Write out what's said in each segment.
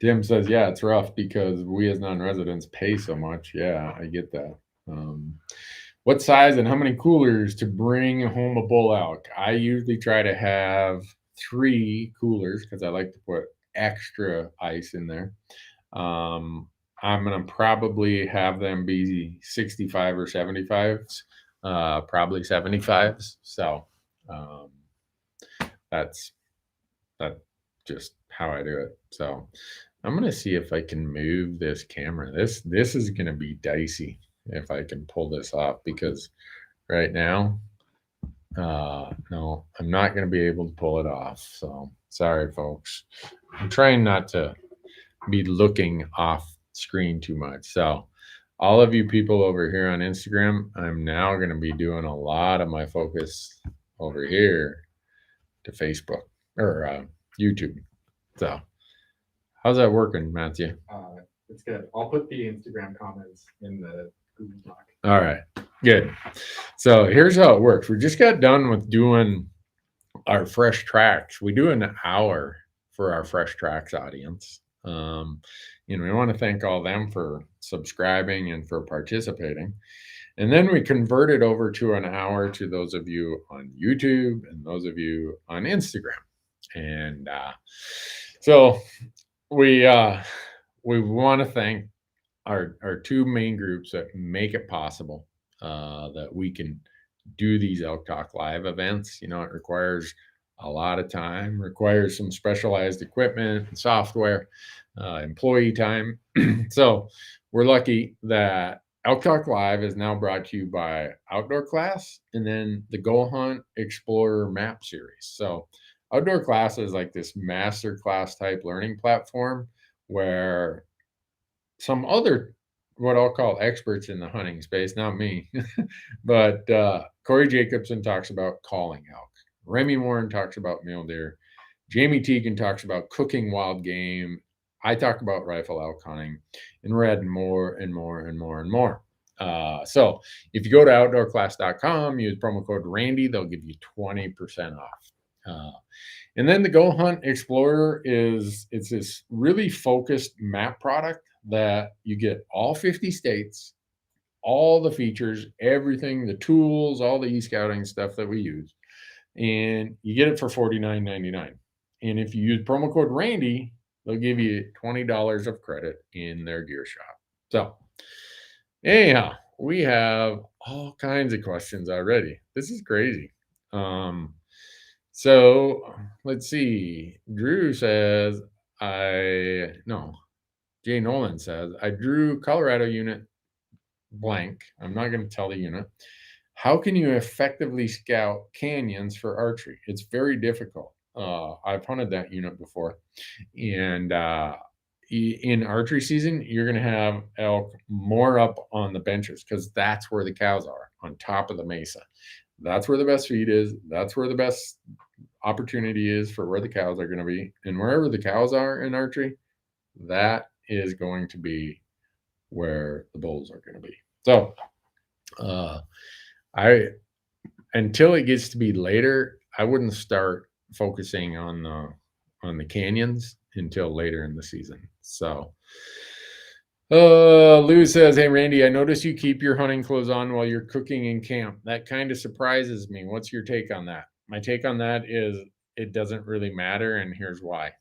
Tim says, yeah, it's rough because we as non-residents pay so much. Yeah, I get that. What size and how many coolers to bring home a bull elk? I usually try to have 3 coolers because I like to put extra ice in there. Um, I'm gonna probably have them be 65 or 75s, probably 75s. So um, that's that just how I do it. So I'm gonna see if I can move this camera. This is gonna be dicey if I can pull this off because right now, no, I'm not gonna be able to pull it off. So sorry, folks. I'm trying not to be looking off screen too much. So all of you people over here on Instagram, I'm now gonna be doing a lot of my focus over here to Facebook or YouTube. So how's that working, Matthew? It's good. I'll put the Instagram comments in the Google Doc. All right, good. So here's how it works. We just got done with doing our fresh tracks. We do an hour for our fresh tracks audience. We want to thank all them for subscribing and for participating. And then we convert it over to an hour to those of you on YouTube and those of you on Instagram. And so we want to thank our 2 main groups that make it possible that we can do these Elk Talk live events. It requires a lot of time, requires some specialized equipment and software, employee time. So we're lucky that Elk Talk Live is now brought to you by Outdoor Class and then the Go Hunt Explorer Map Series. So Outdoor Class is like this master class type learning platform where some other what I'll call experts in the hunting space, not me, but Corey Jacobson talks about calling elk. Remy Warren talks about mule deer. Jamie Teagan talks about cooking wild game. I talk about rifle elk hunting, and we're adding more and more and more and more. So if you go to outdoorclass.com, use promo code Randy, they'll give you 20% off. And then the Go Hunt Explorer it's this really focused map product that you get all 50 states, all the features, everything, the tools, all the e-scouting stuff that we use. And you get it for $49.99. And if you use promo code Randy, they'll give you $20 of credit in their gear shop. So anyhow, we have all kinds of questions already. This is crazy. So let's see. Drew says, Jay Nolan says, I drew Colorado unit blank. I'm not going to tell the unit. How can you effectively scout canyons for archery? It's very difficult. I've hunted that unit before. And in archery season, you're going to have elk more up on the benches because that's where the cows are, on top of the mesa. That's where the best feed is. That's where the best opportunity is for where the cows are going to be. And wherever the cows are in archery, that is going to be where the bulls are going to be. So, I until it gets to be later, I wouldn't start focusing on the canyons until later in the season. So, Lou says, "Hey Randy, I notice you keep your hunting clothes on while you're cooking in camp. That kind of surprises me. What's your take on that?" My take on that is it doesn't really matter, and here's why.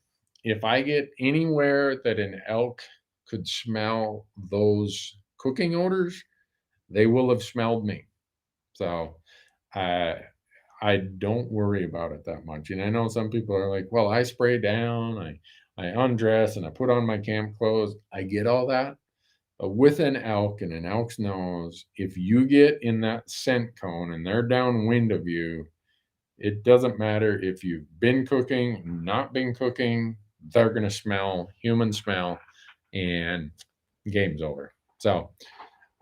If I get anywhere that an elk could smell those cooking odors, they will have smelled me. So I I don't worry about it that much. And I know some people are like, well, I spray down, I undress and I put on my camp clothes. I get all that. But with an elk and an elk's nose, if you get in that scent cone and they're downwind of you, it doesn't matter if you've been cooking, not been cooking, they're going to smell human smell and game's over. So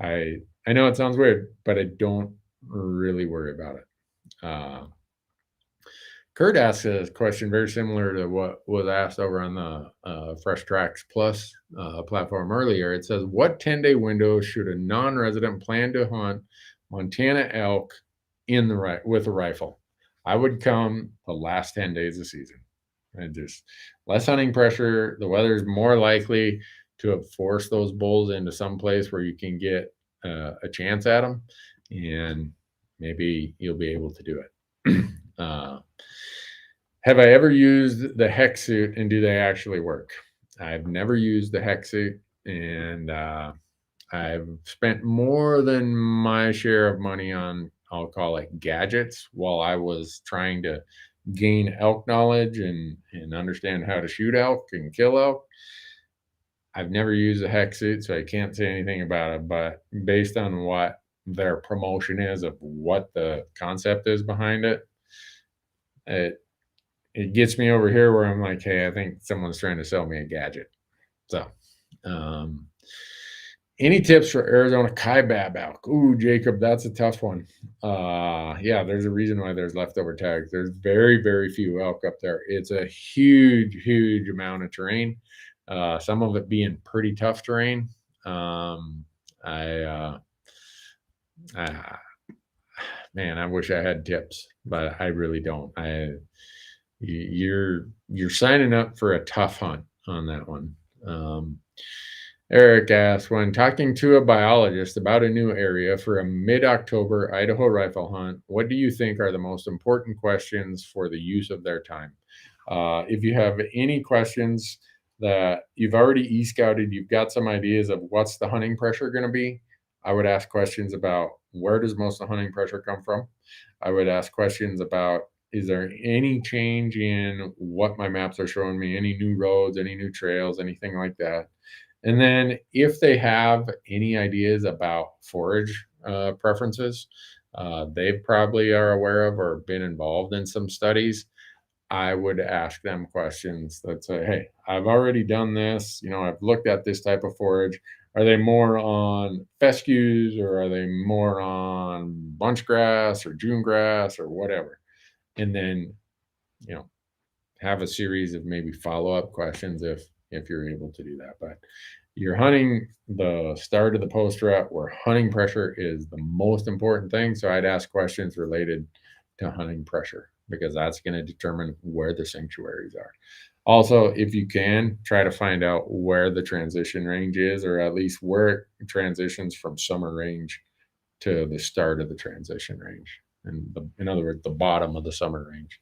I know it sounds weird, but I don't really worry about it. Uh, Kurt asked a question very similar to what was asked over on the Fresh Tracks Plus platform earlier. It says, "What 10-day window should a non-resident plan to hunt Montana elk with a rifle?" I would come the last 10 days of season. And just less hunting pressure. The weather's more likely to have forced those bulls into some place where you can get a chance at them, and maybe you'll be able to do it. Have I ever used the hex suit, and do they actually work? I've never used the hex suit, and I've spent more than my share of money on, I'll call it, gadgets while I was trying to gain elk knowledge and understand how to shoot elk and kill elk. I've never used a hex suit, so I can't say anything about it, but based on what their promotion is of what the concept is behind it, it gets me over here where I'm like, hey, I think someone's trying to sell me a gadget. So, any tips for Arizona Kaibab elk? Ooh, Jacob, that's a tough one. Yeah, there's a reason why there's leftover tags. There's very, very few elk up there. It's a huge, huge amount of terrain. Some of it being pretty tough terrain. Man, I wish I had tips, but I really don't. You're signing up for a tough hunt on that one. Eric asks, when talking to a biologist about a new area for a mid-October Idaho rifle hunt, what do you think are the most important questions for the use of their time? If you have any questions that you've already e-scouted, you've got some ideas of what's the hunting pressure going to be, I would ask questions about where does most of the hunting pressure come from? I would ask questions about, is there any change in what my maps are showing me, any new roads, any new trails, anything like that? And then if they have any ideas about forage preferences, they probably are aware of or been involved in some studies, I would ask them questions that say, hey, I've already done this. I've looked at this type of forage. Are they more on fescues, or are they more on bunch grass or June grass or whatever? And then, have a series of maybe follow-up questions if you're able to do that. But you're hunting the start of the post rut where hunting pressure is the most important thing. So I'd ask questions related to hunting pressure, because that's going to determine where the sanctuaries are. Also, if you can, try to find out where the transition range is, or at least where it transitions from summer range to the start of the transition range. And in other words, the bottom of the summer range.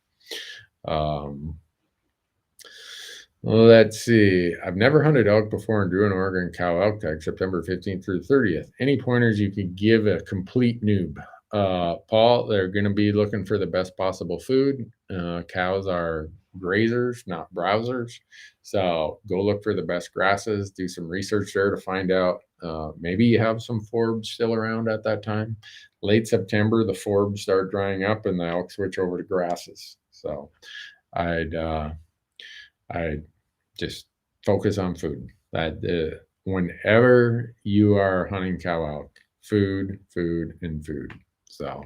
Let's see. I've never hunted elk before and drew an Oregon cow elk tag September 15th through 30th. Any pointers you could give a complete noob? Paul, they're going to be looking for the best possible food. Cows are grazers, not browsers. So go look for the best grasses, do some research there to find out. Maybe you have some forbs still around at that time. Late September, the forbs start drying up and the elk switch over to grasses. So I'd just focus on food. That whenever you are hunting cow elk, food, and food. So,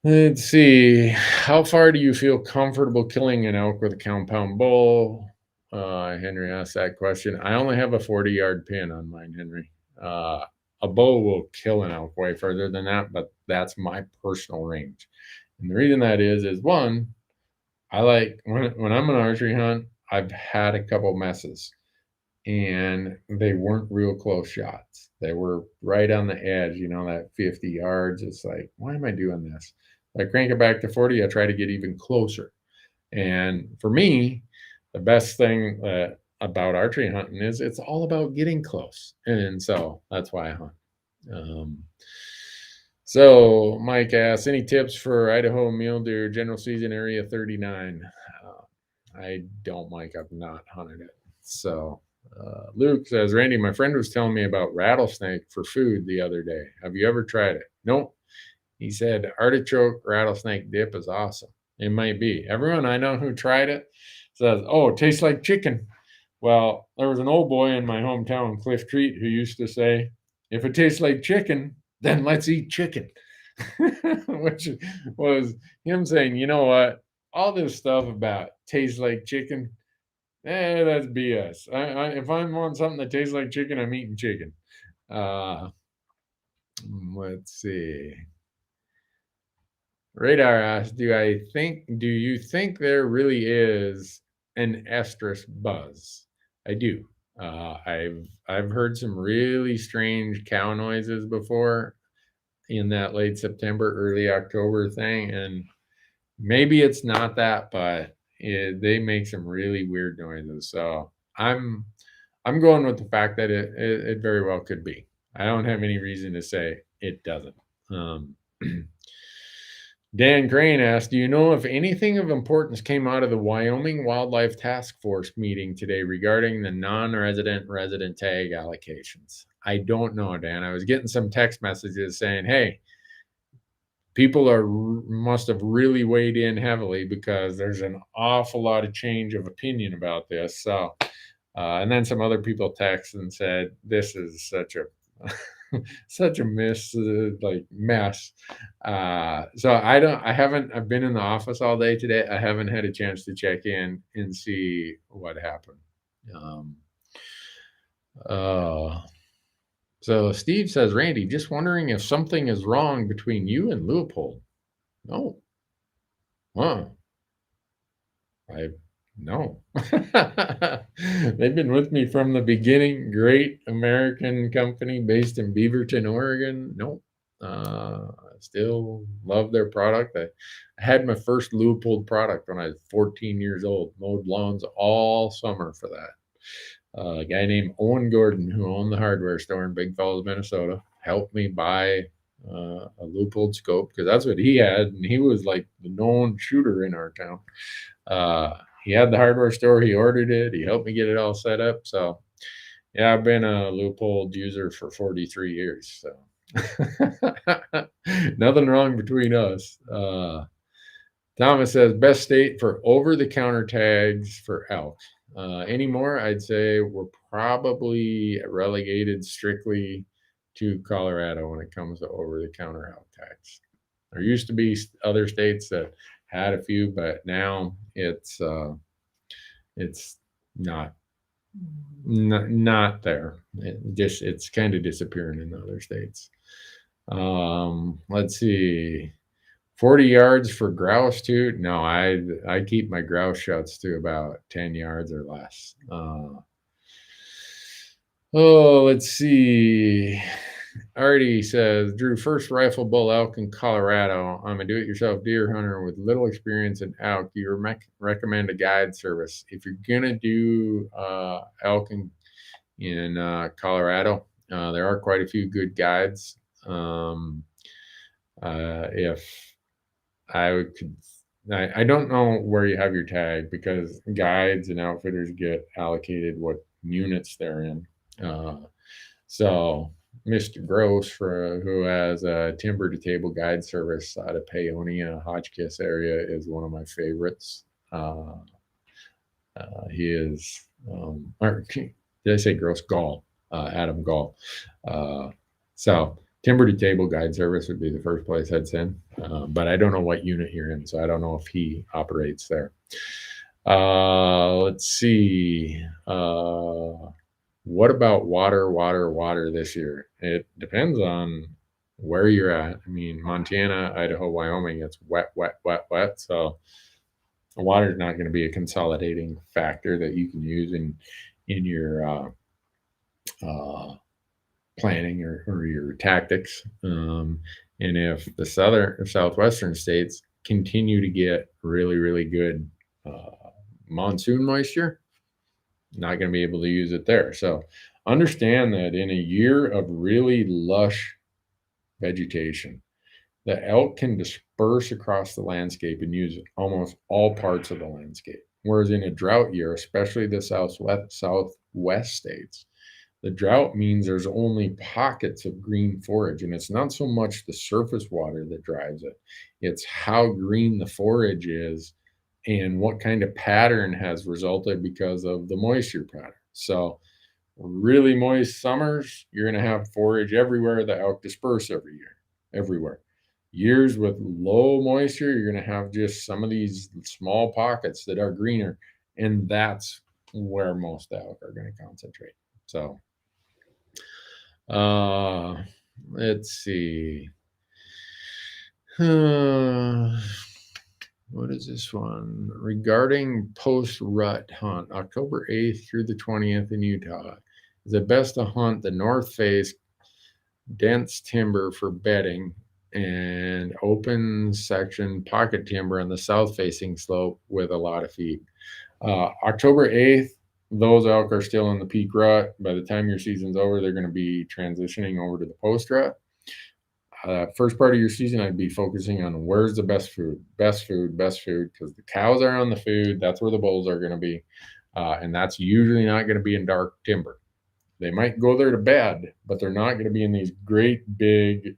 let's see. How far do you feel comfortable killing an elk with a compound bow? Henry asked that question. I only have a 40-yard pin on mine, Henry. A bow will kill an elk way further than that, but that's my personal range. And the reason that is one, I like when I'm an archery hunt, I've had a couple messes, and they weren't real close shots. They were right on the edge, that 50 yards. It's like, why am I doing this? I crank it back to 40. I try to get even closer. And for me, the best thing about archery hunting is it's all about getting close. And so that's why I hunt. So Mike asks, any tips for Idaho mule deer, general season area 39? I don't, Mike. I've not hunted it. So Luke says, Randy, my friend was telling me about rattlesnake for food the other day. Have you ever tried it? Nope. He said artichoke rattlesnake dip is awesome. It might be. Everyone I know who tried it says, oh, it tastes like chicken. Well, there was an old boy in my hometown, Cliff Treat, who used to say, if it tastes like chicken, then let's eat chicken. Which was him saying, you know what? All this stuff about tastes like chicken, that's BS. If I want something that tastes like chicken, I'm eating chicken. Let's see. Radar asks, do you think there really is an estrus buzz? I do. I've heard some really strange cow noises before in that late September, early October thing, and maybe it's not that, but they make some really weird noises. So I'm going with the fact that it very well could be. I don't have any reason to say it doesn't. Um, Dan Crane asked, do you know if anything of importance came out of the Wyoming Wildlife Task Force meeting today regarding the non-resident resident tag allocations? I don't know, Dan. I was getting some text messages saying, hey, people must have really weighed in heavily because there's an awful lot of change of opinion about this. So, and then some other people texted and said, this is such a such a mess. So I've been in the office all day today. I haven't had a chance to check in and see what happened. So Steve says, Randy, just wondering if something is wrong between you and Leupold. No. Huh. No. They've been with me from the beginning. Great American company based in Beaverton, Oregon. No. Still love their product. I had my first Leupold product when I was 14 years old. Mowed lawns all summer for that. A guy named Owen Gordon, who owned the hardware store in Big Falls, Minnesota, helped me buy a Leupold scope because that's what he had, and he was like the known shooter in our town. He had the hardware store. He ordered it. He helped me get it all set up. So, yeah, I've been a Leupold user for 43 years. So, nothing wrong between us. Thomas says, best state for over-the-counter tags for elk. Anymore, I'd say we're probably relegated strictly to Colorado when it comes to over-the-counter elk tags. There used to be other states that had a few, but now it's not there. It's kind of disappearing in other states. Let's see. 40 yards for grouse too. No, I keep my grouse shots to about 10 yards or less. Let's see. Artie says, Drew, first rifle bull elk in Colorado. I'm a do-it-yourself deer hunter with little experience in elk. Do you recommend a guide service? If you're gonna do elk in Colorado, there are quite a few good guides. If I don't know where you have your tag because guides and outfitters get allocated what units they're in. So Mr. Grouse, who has a timber to table guide service out of Paonia, Hotchkiss area, is one of my favorites. He is, did I say Grouse? Gall, Adam Gall. So timber to table guide service would be the first place I'd send, but I don't know what unit you're in, so I don't know if he operates there. Let's see. What about water this year? It depends on where you're at. I mean, Montana, Idaho, Wyoming, it's wet. So water is not going to be a consolidating factor that you can use in your planning or your tactics. And if the southwestern states continue to get really, really good monsoon moisture, not going to be able to use it there. So understand that in a year of really lush vegetation, the elk can disperse across the landscape and use almost all parts of the landscape. Whereas in a drought year, especially the southwest states, the drought means there's only pockets of green forage, and it's not so much the surface water that drives it. It's how green the forage is and what kind of pattern has resulted because of the moisture pattern. So really moist summers, you're going to have forage everywhere. The elk disperse everywhere. Years with low moisture, you're going to have just some of these small pockets that are greener, and that's where most elk are going to concentrate. So let's see. What is this one? Regarding post-rut hunt, October 8th through the 20th in Utah. Is it best to hunt the north face, dense timber for bedding, and open section pocket timber on the south-facing slope with a lot of feed? October 8th, those elk are still in the peak rut. By the time your season's over, they're going to be transitioning over to the post-rut. First part of your season, I'd be focusing on where's the best food, because the cows are on the food. That's where the bulls are going to be. And that's usually not going to be in dark timber. They might go there to bed, but they're not going to be in these great big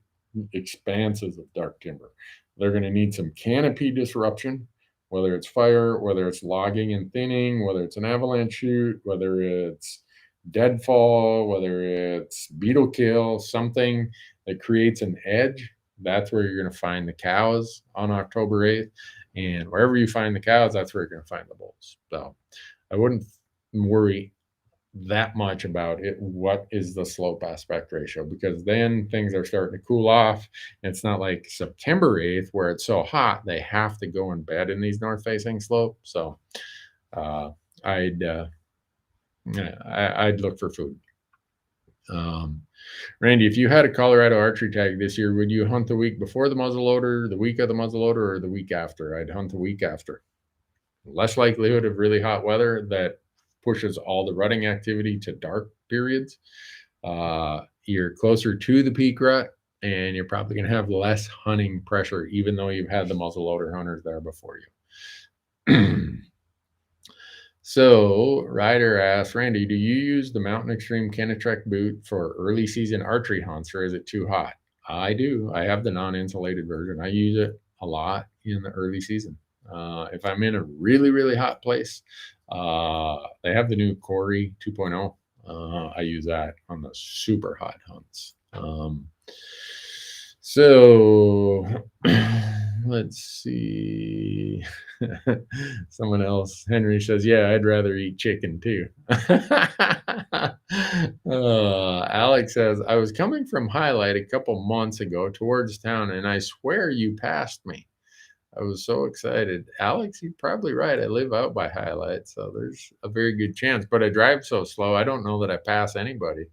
expanses of dark timber. They're going to need some canopy disruption, whether it's fire, whether it's logging and thinning, whether it's an avalanche chute, whether it's deadfall, whether it's beetle kill, something that creates an edge. That's where you're going to find the cows on October 8th. And wherever you find the cows, that's where you're going to find the bulls. So I wouldn't worry that much about it. What is the slope aspect ratio? Because then things are starting to cool off. It's not like September 8th where it's so hot they have to go in bed in these north facing slopes. So I'd look for food. Randy, if you had a Colorado archery tag this year, would you hunt the week before the muzzleloader, the week of the muzzleloader, or the week after? I'd hunt the week after. Less likelihood of really hot weather that pushes all the rutting activity to dark periods. You're closer to the peak rut, and you're probably going to have less hunting pressure, even though you've had the muzzleloader hunters there before you. So Ryder asks, Randy, do you use the Mountain Extreme Cana boot for early season archery hunts, or is it too hot? I do. I have the non-insulated version. I use it a lot in the early season. If I'm in a really, really hot place, they have the new Corey 2.0. I use that on the super hot hunts. So let's see. Someone else, Henry says, yeah, I'd rather eat chicken too. Alex says, I was coming from Highlight a couple months ago towards town, and I swear you passed me. I was so excited. Alex, you're probably right. I live out by Highlight, so there's a very good chance. But I drive so slow, I don't know that I pass anybody.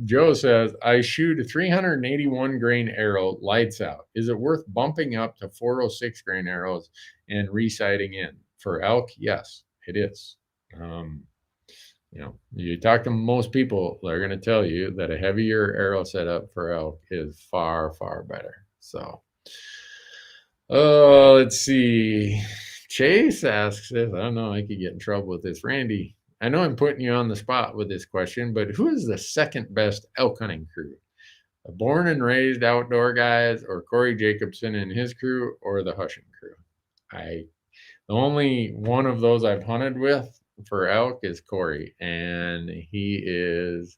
Joe says, I shoot a 381 grain arrow, lights out. Is it worth bumping up to 406 grain arrows and resighting in? For elk, yes, it is. You talk to most people, they're going to tell you that a heavier arrow setup for elk is far, far better. So, let's see. Chase asks this. I don't know. I could get in trouble with this. Randy, I know I'm putting you on the spot with this question, but who is the second best elk hunting crew? The born and raised outdoor guys, or Corey Jacobson and his crew, or the Hushing crew? The only one of those I've hunted with for elk is Corey, and he is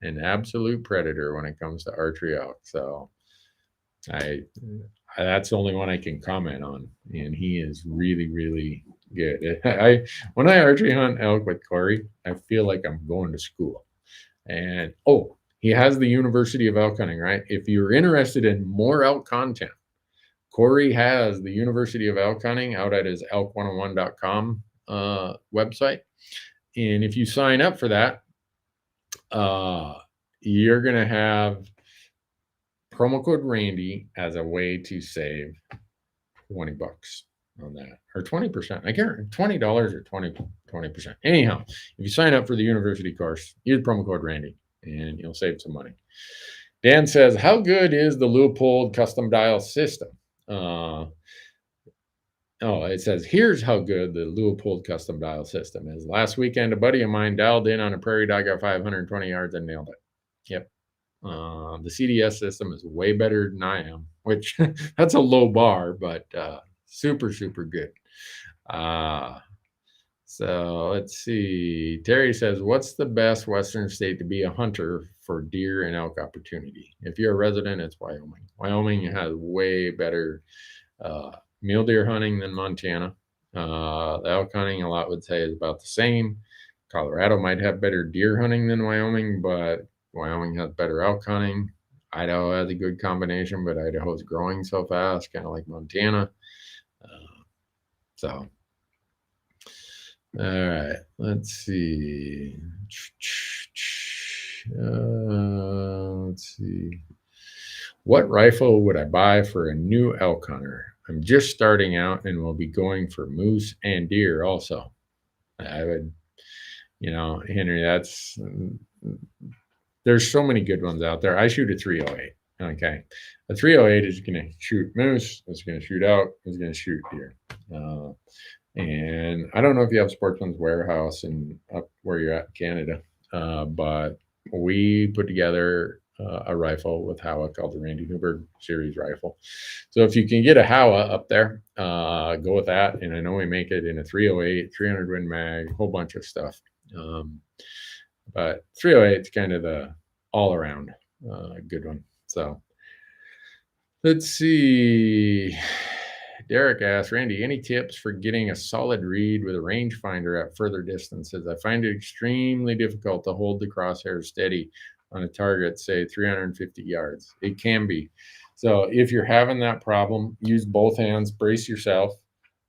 an absolute predator when it comes to archery elk. So that's the only one I can comment on, and he is really, really good. When I archery hunt elk with Corey, I feel like I'm going to school. And he has the University of Elk Hunting, right? If you're interested in more elk content, Corey has the University of Elk Hunting out at his elk101.com website. And if you sign up for that, you're going to have promo code Randy as a way to save $20 on that, or 20%. I can't remember, $20 or 20%. Anyhow, if you sign up for the university course, use promo code Randy and you'll save some money. Dan says, how good is the Leupold custom dial system? It says, here's how good the Leupold custom dial system is. Last weekend, a buddy of mine dialed in on a prairie dog at 520 yards and nailed it. Yep. The CDS system is way better than I am, which that's a low bar, but super, super good. So let's see. Terry says, what's the best Western state to be a hunter for deer and elk opportunity? If you're a resident, it's Wyoming. Wyoming has way better mule deer hunting than Montana. The elk hunting, a lot would say, is about the same. Colorado might have better deer hunting than Wyoming, but Wyoming has better elk hunting. Idaho has a good combination, but Idaho's growing so fast, kind of like Montana. So, all right, let's see. Let's see. What rifle would I buy for a new elk hunter? I'm just starting out and will be going for moose and deer also. I would, Henry, there's so many good ones out there. I shoot a 308. Okay. A 308 is going to shoot moose. It's going to shoot elk. It's going to shoot deer. And I don't know if you have Sportsman's Warehouse up where you're at in Canada, but we put together a rifle with Howa called the Randy Newberg series rifle. So if you can get a Howa up there, go with that. And I know we make it in a 308, 300 Win Mag, a whole bunch of stuff. But 308 is kind of the all around good one. So let's see. Derek asks, Randy, any tips for getting a solid read with a rangefinder at further distances? I find it extremely difficult to hold the crosshair steady on a target, say 350 yards. It can be. So if you're having that problem, use both hands, brace yourself,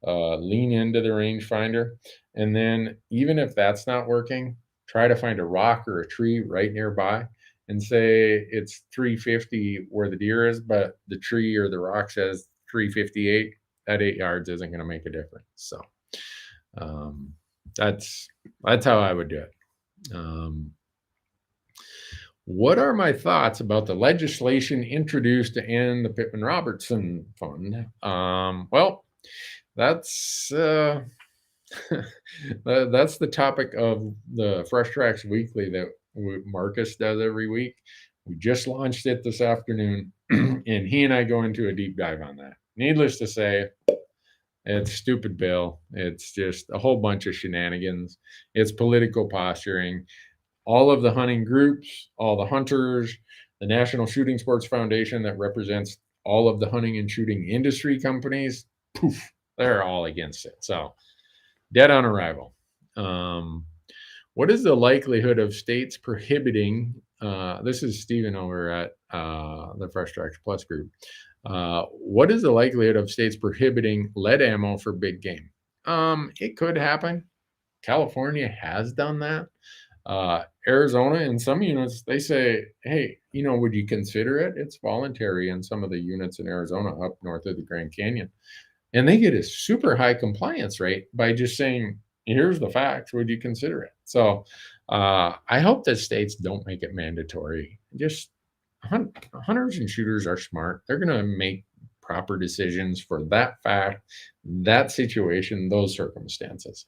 lean into the rangefinder. And then even if that's not working, try to find a rock or a tree right nearby and say it's 350 where the deer is, but the tree or the rock says 358. That 8 yards isn't going to make a difference. So that's how I would do it. What are my thoughts about the legislation introduced to end the Pittman-Robertson Fund? Well, that's that's the topic of the Fresh Tracks Weekly that Marcus does every week. We just launched it this afternoon, and he and I go into a deep dive on that. Needless to say, it's stupid bill. It's just a whole bunch of shenanigans. It's political posturing. All of the hunting groups, all the hunters, the National Shooting Sports Foundation that represents all of the hunting and shooting industry companies, poof, they're all against it. So dead on arrival. What is the likelihood of states prohibiting, this is Stephen over at the Fresh Tracks Plus group. What is the likelihood of states prohibiting lead ammo for big game? It could happen. California has done that. Arizona, in some units, they say, hey, would you consider it? It's voluntary in some of the units in Arizona up north of the Grand Canyon. And they get a super high compliance rate by just saying, here's the facts. Would you consider it? So I hope that states don't make it mandatory. Just hunters and shooters are smart. They're going to make proper decisions for that fact, that situation, those circumstances.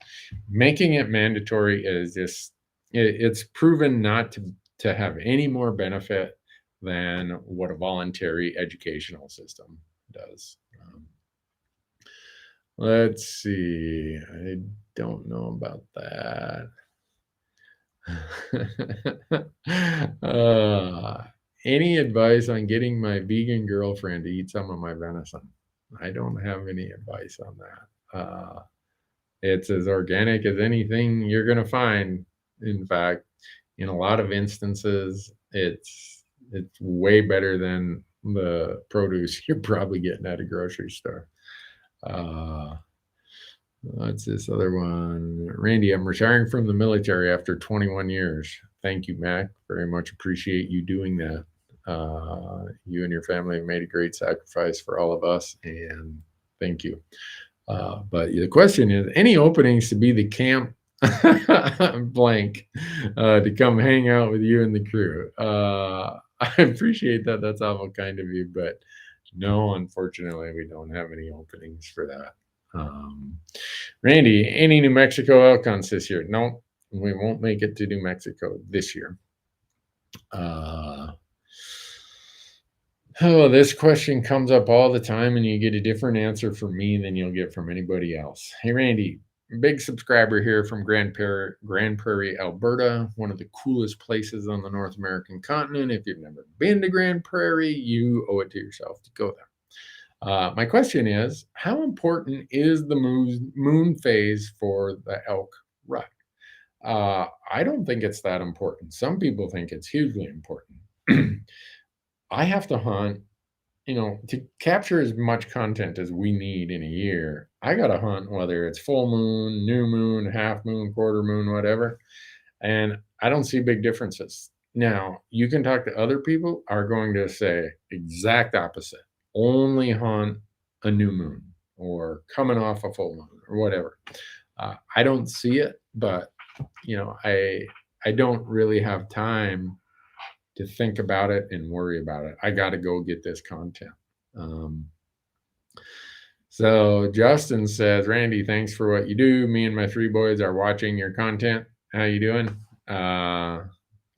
Making it mandatory is just, it's proven not to have any more benefit than what a voluntary educational system does. Let's see. I don't know about that. Any advice on getting my vegan girlfriend to eat some of my venison? I don't have any advice on that. It's as organic as anything you're going to find. In fact, in a lot of instances, it's way better than the produce you're probably getting at a grocery store. What's this other one? Randy, I'm retiring from the military after 21 years. Thank you, Mac. Very much appreciate you doing that. You and your family have made a great sacrifice for all of us, and thank you. But the question is, any openings to be the camp blank to come hang out with you and the crew? I appreciate that. That's awful kind of you, but no, unfortunately, we don't have any openings for that. Randy, any New Mexico elk hunts this year? No, we won't make it to New Mexico this year. This question comes up all the time, and you get a different answer from me than you'll get from anybody else. Hey, Randy, big subscriber here from Grand Prairie, Alberta, one of the coolest places on the North American continent. If you've never been to Grand Prairie, you owe it to yourself to go there. My question is, how important is the moon phase for the elk rut? I don't think it's that important. Some people think it's hugely important. I have to hunt, to capture as much content as we need in a year. I got to hunt whether it's full moon, new moon, half moon, quarter moon, whatever. And I don't see big differences. Now, you can talk to other people are going to say exact opposite. Only hunt a new moon or coming off a full moon or whatever. I don't see it, but I don't really have time to think about it and worry about it. I got to go get this content. So Justin says, Randy, thanks for what you do. Me and my 3 boys are watching your content. How you doing?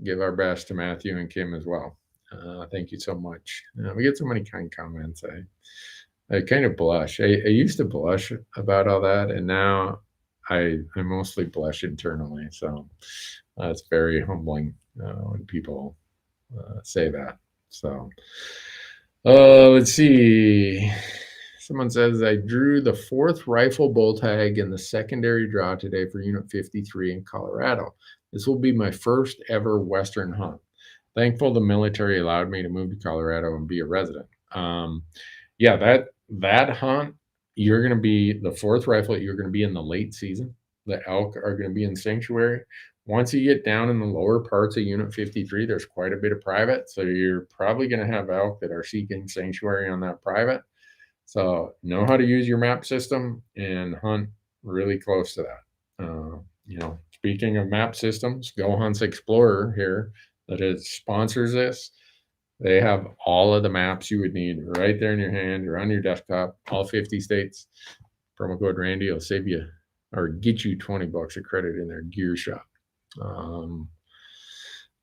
Give our best to Matthew and Kim as well. Thank you so much. We get so many kind comments. I kind of blush. I used to blush about all that, and now I mostly blush internally. So it's very humbling when people say that. So let's see. Someone says, I drew the 4th rifle bull tag in the secondary draw today for Unit 53 in Colorado. This will be my first ever Western hunt. Thankful the military allowed me to move to Colorado and be a resident. Yeah, that hunt, you're going to be the 4th rifle. You're going to be in the late season. The elk are going to be in sanctuary. Once you get down in the lower parts of Unit 53, there's quite a bit of private. So you're probably going to have elk that are seeking sanctuary on that private. So know how to use your map system and hunt really close to that. Speaking of map systems, Go Hunts Explorer here that sponsors this. They have all of the maps you would need right there in your hand or on your desktop, all 50 states. Promo code Randy will save you or get you $20 of credit in their gear shop.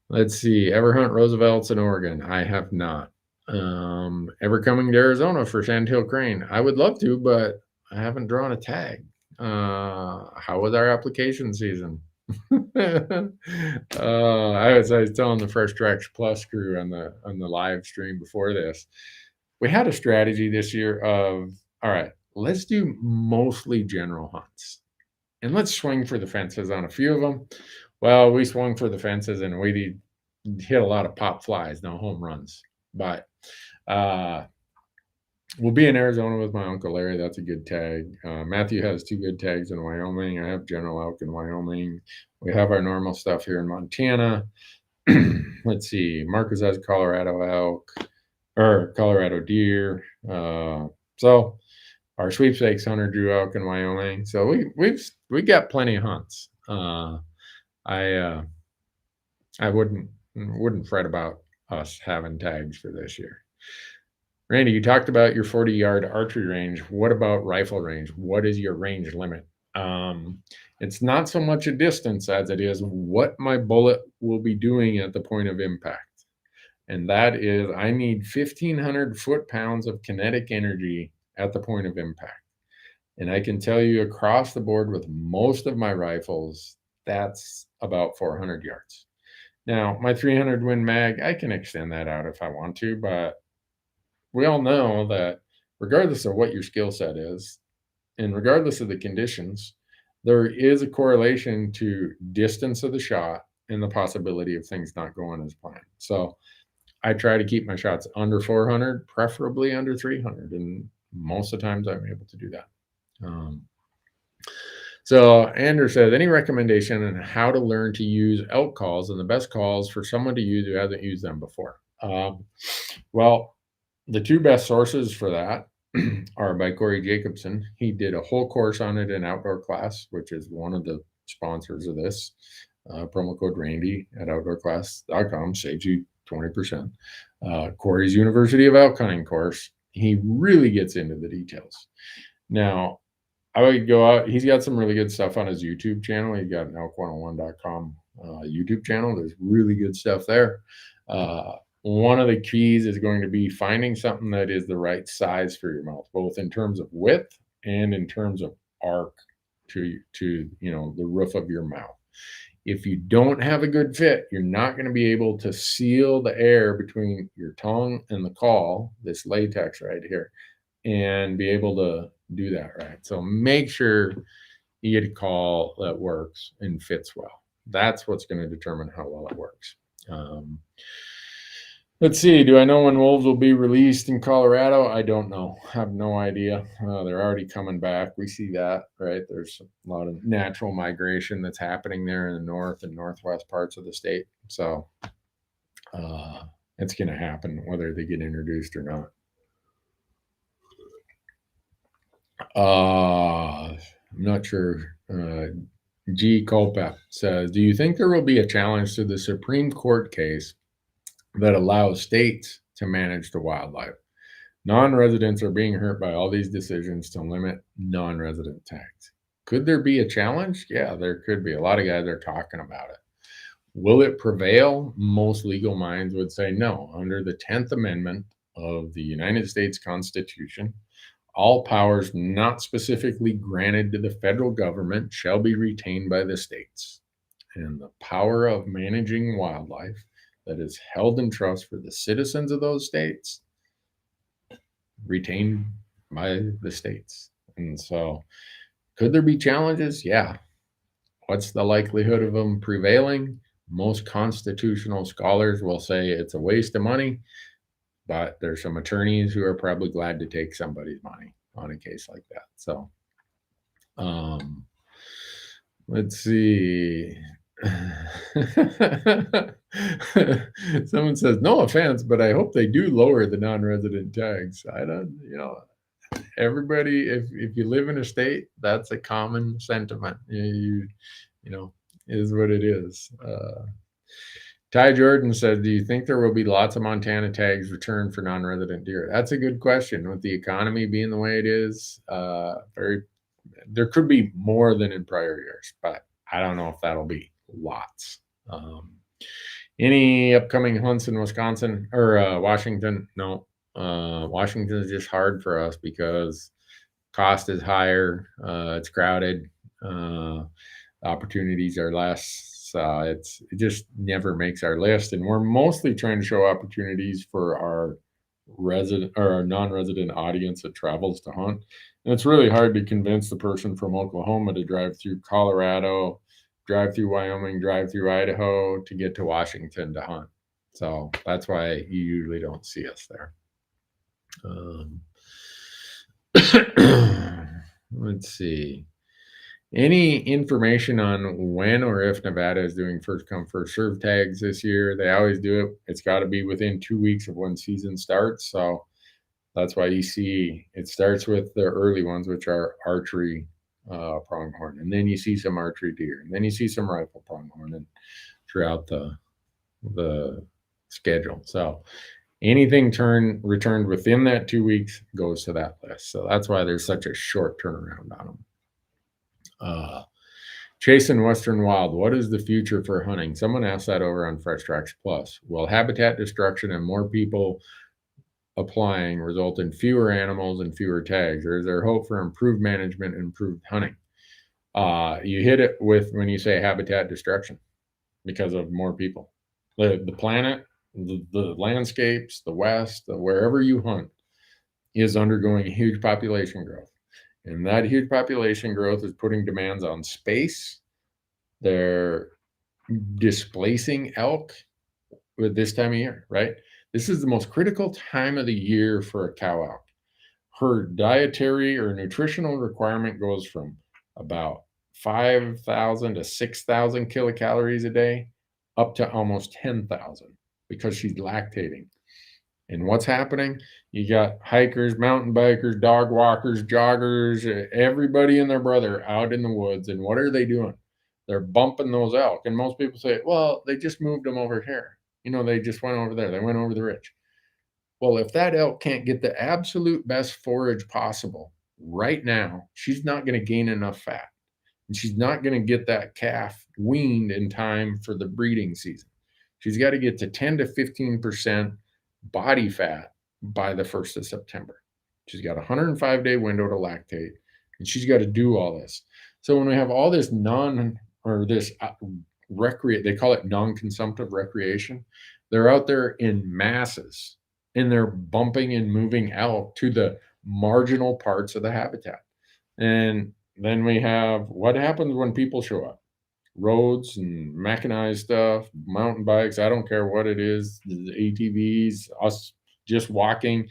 Let's see. Ever hunt Roosevelt's in Oregon? I have not. Ever coming to Arizona for Sandhill Crane? I would love to, but I haven't drawn a tag. How was our application season? I was telling the Fresh Tracks Plus crew on the live stream before this. We had a strategy this year of, all right, let's do mostly general hunts and let's swing for the fences on a few of them. Well, we swung for the fences and we hit a lot of pop flies, no home runs. But we'll be in Arizona with my Uncle Larry. That's a good tag. Matthew has 2 good tags in Wyoming. I have General Elk in Wyoming. We have our normal stuff here in Montana. Let's see. Marcus has Colorado elk or Colorado deer. So our sweepstakes hunter drew elk in Wyoming. So we got plenty of hunts. I wouldn't fret about us having tags for this year. Randy, you talked about your 40-yard archery range. What about rifle range? What is your range limit? It's not so much a distance as it is what my bullet will be doing at the point of impact. And that is I need 1,500 foot-pounds of kinetic energy at the point of impact. And I can tell you across the board with most of my rifles, that's about 400 yards. Now, my 300 Win Mag, I can extend that out if I want to, but we all know that regardless of what your skill set is, and regardless of the conditions, there is a correlation to distance of the shot and the possibility of things not going as planned. So I try to keep my shots under 400, preferably under 300, and most of the times I'm able to do that. So Andrew says, any recommendation on how to learn to use elk calls and the best calls for someone to use who hasn't used them before? Well, the 2 best sources for that are by Corey Jacobson. He did a whole course on it in Outdoor Class, which is one of the sponsors of this. Promo code Randy at outdoorclass.com saves you 20%. Corey's University of Elk Hunting course, he really gets into the details. Now, I would go out. He's got some really good stuff on his YouTube channel. He's got an elk101.com YouTube channel. There's really good stuff there. One of the keys is going to be finding something that is the right size for your mouth, both in terms of width and in terms of arc to the roof of your mouth. If you don't have a good fit, you're not going to be able to seal the air between your tongue and the call, this latex right here, and be able to do that right. So make sure you get a call that works and fits well. That's what's going to determine how well it works. Let's see. Do I know when wolves will be released in Colorado? I don't know. I have no idea. They're already coming back. We see that, right? There's a lot of natural migration that's happening there in the north and northwest parts of the state. So it's going to happen whether they get introduced or not. I'm not sure. G. Kolpap says, do you think there will be a challenge to the Supreme Court case that allows states to manage the wildlife? Non-residents are being hurt by all these decisions to limit non-resident tags. Could there be a challenge? Yeah, there could be. A lot of guys are talking about it. Will it prevail? Most legal minds would say no. Under the 10th Amendment of the United States Constitution, all powers not specifically granted to the federal government shall be retained by the states. And the power of managing wildlife that is held in trust for the citizens of those states retained by the states. And so, could there be challenges? Yeah. What's the likelihood of them prevailing? Most constitutional scholars will say it's a waste of money, but there's some attorneys who are probably glad to take somebody's money on a case like that. So, let's see. Someone says, no offense, but I hope they do lower the non-resident tags. I don't, everybody, if you live in a state, that's a common sentiment. You know, is what it is. Ty Jordan said, do you think there will be lots of Montana tags returned for non-resident deer? That's a good question. With the economy being the way it is, there could be more than in prior years, but I don't know if that'll be lots. Any upcoming hunts in Wisconsin or Washington? No. Washington is just hard for us because cost is higher. It's crowded. Opportunities are less. It just never makes our list, and we're mostly trying to show opportunities for our resident or our non-resident audience that travels to hunt. And it's really hard to convince the person from Oklahoma to drive through Colorado, drive through Wyoming, drive through Idaho to get to Washington to hunt. So that's why you usually don't see us there. Let's see. Any information on when or if Nevada is doing first come, first serve tags this year? They always do it. It's got to be within 2 weeks of when season starts. So that's why you see it starts with the early ones, which are archery pronghorn. And then you see some archery deer. And then you see some rifle pronghorn and throughout the schedule. So anything returned within that 2 weeks goes to that list. So that's why there's such a short turnaround on them. Chasing Western Wild, what is the future for hunting? Someone asked that over on Fresh Tracks Plus. Will habitat destruction and more people applying result in fewer animals and fewer tags, or is there hope for improved management and improved hunting? You hit it with when you say habitat destruction because of more people. The planet, the landscapes, the West, wherever you hunt is undergoing huge population growth. And that huge population growth is putting demands on space. They're displacing elk with this time of year, right? This is the most critical time of the year for a cow elk. Her dietary or nutritional requirement goes from about 5,000 to 6,000 kilocalories a day up to almost 10,000 because she's lactating. And what's happening? You got hikers, mountain bikers, dog walkers, joggers, everybody and their brother out in the woods. And what are they doing? They're bumping those elk. And most people say, well, they just moved them over here. They just went over there. They went over the ridge. Well, if that elk can't get the absolute best forage possible right now, she's not going to gain enough fat. And she's not going to get that calf weaned in time for the breeding season. She's got to get to 10 to 15% body fat by the 1st of September. She's got a 105-day window to lactate, and she's got to do all this. So when we have all this they call it non-consumptive recreation, they're out there in masses, and they're bumping and moving elk to the marginal parts of the habitat. And then we have what happens when people show up. roads and mechanized stuff, mountain bikes, I don't care what it is, the ATVs, us just walking.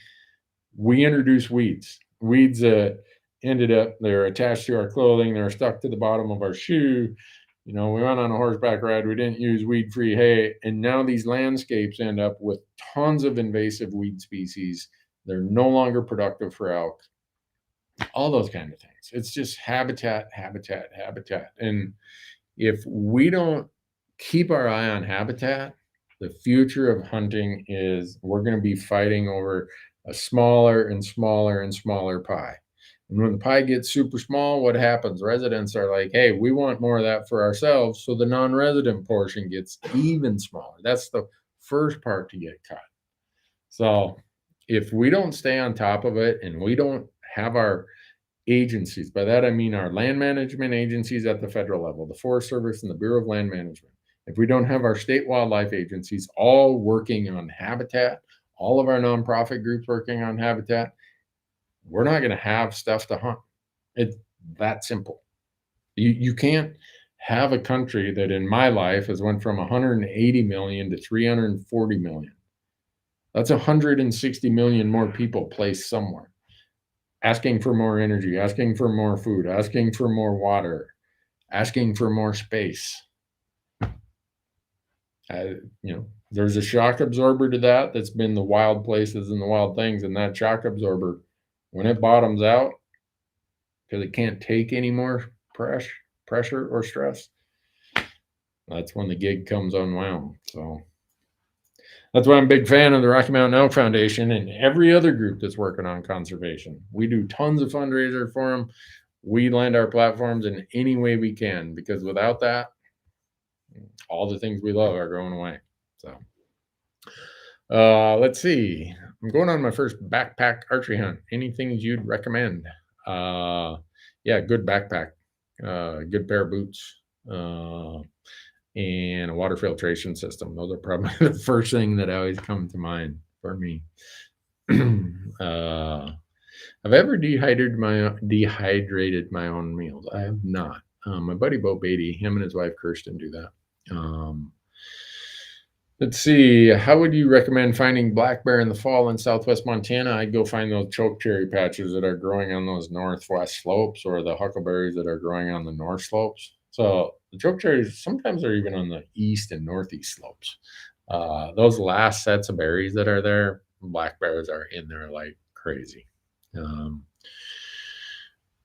We introduced weeds that ended up, they're attached to our clothing, they're stuck to the bottom of our shoe. We went on a horseback ride, we didn't use weed-free hay, and now these landscapes end up with tons of invasive weed species. They're no longer productive for elk. All those kind of things. It's just habitat. And if we don't keep our eye on habitat, the future of hunting is we're going to be fighting over a smaller and smaller and smaller pie. And when the pie gets super small, what happens? Residents are like, hey, we want more of that for ourselves. So the non-resident portion gets even smaller. That's the first part to get cut. So if we don't stay on top of it and we don't have our agencies, by that I mean our land management agencies at the federal level, the Forest Service and the Bureau of Land Management, if we don't have our state wildlife agencies all working on habitat, all of our nonprofit groups working on habitat, we're not going to have stuff to hunt. It's that simple. You can't have a country that in my life has went from 180 million to 340 million. That's 160 million more people placed somewhere, asking for more energy, asking for more food, asking for more water, asking for more space. There's a shock absorber to that. That's been the wild places and the wild things. And that shock absorber, when it bottoms out, because it can't take any more pressure or stress, that's when the gig comes unwound. So that's why I'm a big fan of the Rocky Mountain Elk Foundation and every other group that's working on conservation. We do tons of fundraiser for them. We land our platforms in any way we can, because without that, all the things we love are going away. So let's see. I'm going on my first backpack archery hunt. Any things you'd recommend? Good backpack, good pair of boots, and a water filtration system. Those are probably the first thing that always come to mind for me. I've ever dehydrated my own meals. I have not. My buddy Bo Beatty, him and his wife Kirsten do that. Let's see. How would you recommend finding black bear in the fall in southwest Montana? I'd go find those choke cherry patches that are growing on those northwest slopes, or the huckleberries that are growing on the north slopes. So the choke cherries sometimes are even on the east and northeast slopes. Those last sets of berries that are there, black bears are in there like crazy.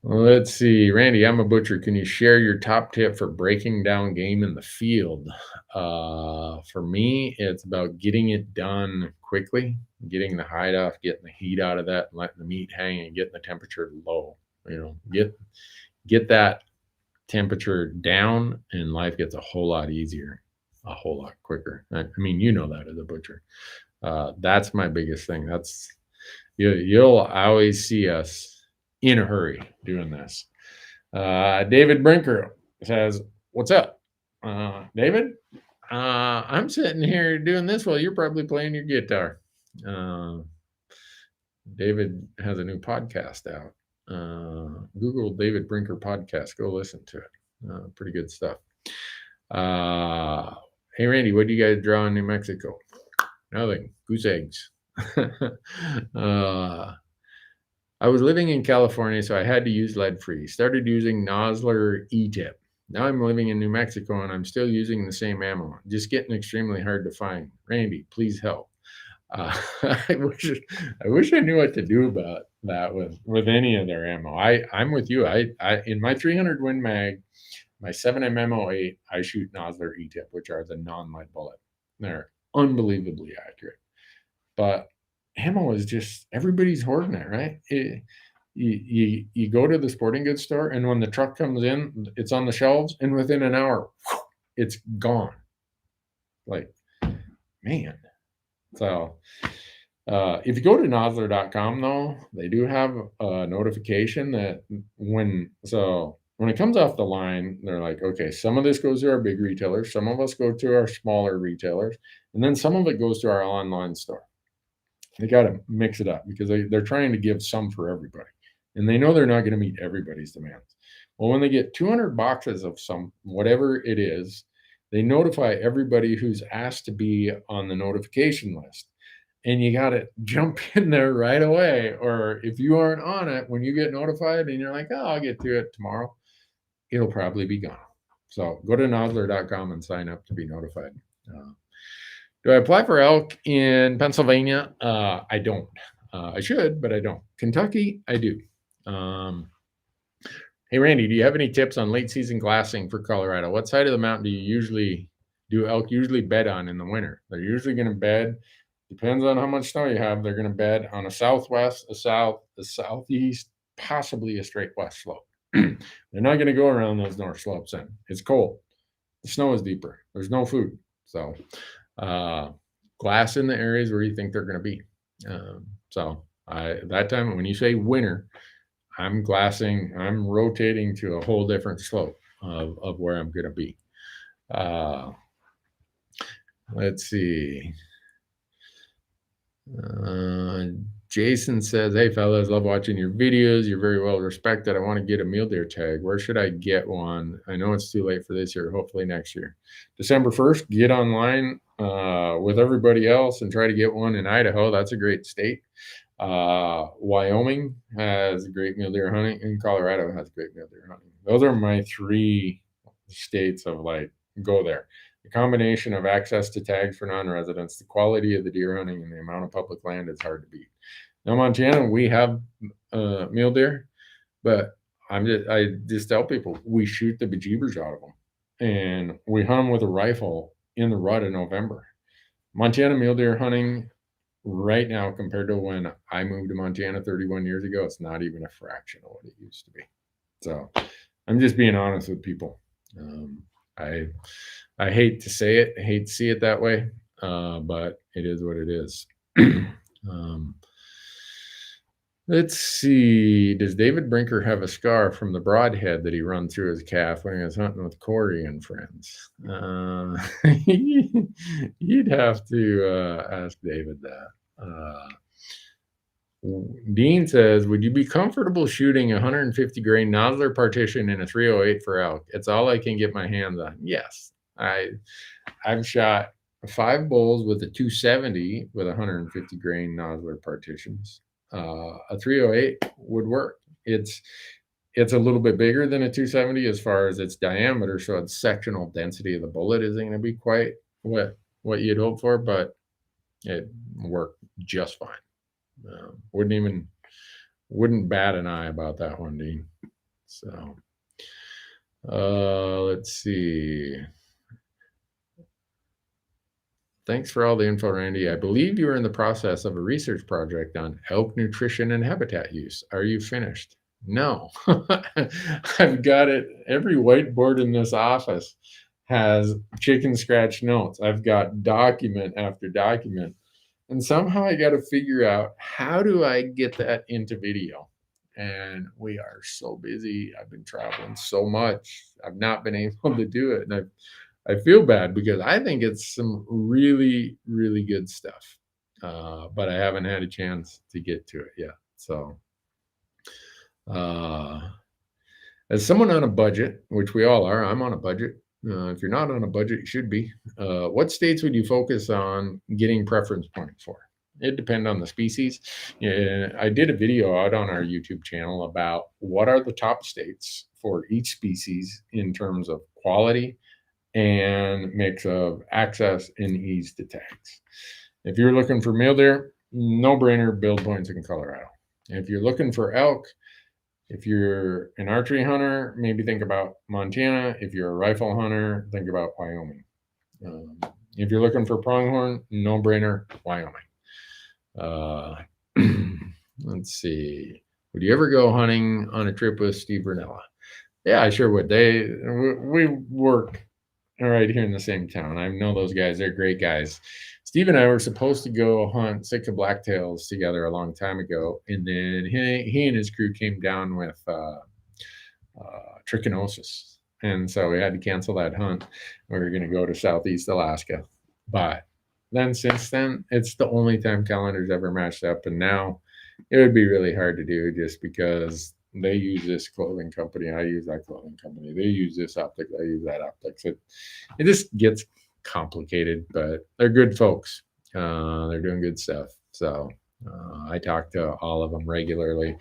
Let's see, Randy, I'm a butcher. Can you share your top tip for breaking down game in the field? For me, it's about getting it done quickly, getting the hide off, getting the heat out of that, and letting the meat hang and getting the temperature low. Get that temperature down, and life gets a whole lot easier, a whole lot quicker. I mean, that as a butcher. That's my biggest thing. You'll always see us in a hurry doing this. David Brinker says, what's up? David, I'm sitting here doing this while you're probably playing your guitar. David has a new podcast out. Google David Brinker podcast. Go listen to it. Pretty good stuff. Hey, Randy, what do you guys draw in New Mexico? Nothing. Goose eggs. I was living in California, so I had to use lead-free. Started using Nodular E-tip. Now I'm living in New Mexico, and I'm still using the same ammo. Just getting extremely hard to find. Randy, please help. I wish I knew what to do about that with any of their ammo. I'm with you. I in my 300 Win Mag, my 7mm 8, I shoot Nodular E-tip, which are the non-lead bullet. They're unbelievably accurate. But ammo is just, everybody's hoarding it, right? You go to the sporting goods store, and when the truck comes in, it's on the shelves, and within an hour, it's gone. Like, man. So if you go to nodular.com, though, they do have a notification that when it comes off the line, they're like, okay, some of this goes to our big retailers, some of us go to our smaller retailers, and then some of it goes to our online store. They got to mix it up because they're trying to give some for everybody. And they know they're not going to meet everybody's demands. Well, when they get 200 boxes of some whatever it is, they notify everybody who's asked to be on the notification list. And you got to jump in there right away. Or if you aren't on it, when you get notified and you're like, oh, I'll get to it tomorrow, it'll probably be gone. So go to nodular.com and sign up to be notified. Do I apply for elk in Pennsylvania? I don't. I should, but I don't. Kentucky, I do. Hey, Randy, do you have any tips on late season glassing for Colorado? What side of the mountain do elk usually bed on in the winter? They're usually going to bed, depends on how much snow you have, they're going to bed on a southwest, a south, a southeast, possibly a straight west slope. They're not going to go around those north slopes then. It's cold. The snow is deeper. There's no food. So glass in the areas where you think they're going to be. That time, when you say winter, I'm glassing, I'm rotating to a whole different slope of where I'm going to be. Let's see. Jason says, hey, fellas, love watching your videos. You're very well respected. I want to get a mule deer tag. Where should I get one? I know it's too late for this year. Hopefully next year. December 1st, get online with everybody else and try to get one in Idaho. That's a great state. Wyoming has great mule deer hunting, and Colorado has great mule deer hunting. Those are my 3 states of like, go there. The combination of access to tags for non-residents, the quality of the deer hunting, and the amount of public land is hard to beat. Now, Montana, we have mule deer, but I just tell people we shoot the bejeebers out of them, and we hunt them with a rifle in the rut in November. Montana mule deer hunting right now, compared to when I moved to Montana 31 years ago, it's not even a fraction of what it used to be. So I'm just being honest with people. I hate to say it, I hate to see it that way, but it is what it is. Let's see. Does David Brinker have a scar from the broadhead that he run through his calf when he was hunting with Corey and friends? You'd have to ask David that. Dean says, would you be comfortable shooting 150 grain Nodular Partition in a 308 for elk? It's all I can get my hands on. Yes. I've shot 5 bulls with a 270 with 150 grain Nodular Partitions. A 308 would work. It's a little bit bigger than a 270 as far as its diameter, so its sectional density of the bullet isn't going to be quite what you'd hope for, but it worked just fine. Wouldn't bat an eye about that one, Dean. So let's see. Thanks for all the info, Randy. I believe you are in the process of a research project on elk nutrition and habitat use. Are you finished? No. I've got it. Every whiteboard in this office has chicken scratch notes. I've got document after document. And somehow I got to figure out, how do I get that into video? And we are so busy. I've been traveling so much. I've not been able to do it. And I feel bad because I think it's some really, really good stuff. But I haven't had a chance to get to it yet. So as someone on a budget, which we all are, I'm on a budget. If you're not on a budget, you should be. What states would you focus on getting preference points for? It depends on the species. Yeah, I did a video out on our YouTube channel about what are the top states for each species in terms of quality and mix of access and ease to tags. If you're looking for mule deer, no brainer, build points in Colorado. If you're looking for elk, if you're an archery hunter, maybe think about Montana. If you're a rifle hunter, think about Wyoming. If you're looking for pronghorn, no brainer, Wyoming. Let's see. Would you ever go hunting on a trip with Steve Varnella? Yeah, I sure would. We work right here in the same town. I know those guys. They're great guys. Steve and I were supposed to go hunt Sitka blacktails together a long time ago, and then he and his crew came down with trichinosis, and so we had to cancel that hunt. We were going to go to Southeast Alaska, but then since then, it's the only time calendars ever matched up, and now it would be really hard to do just because they use this clothing company, I use that clothing company, they use this optic, I use that optic. So it just gets complicated, but they're good folks. They're doing good stuff. So I talk to all of them regularly.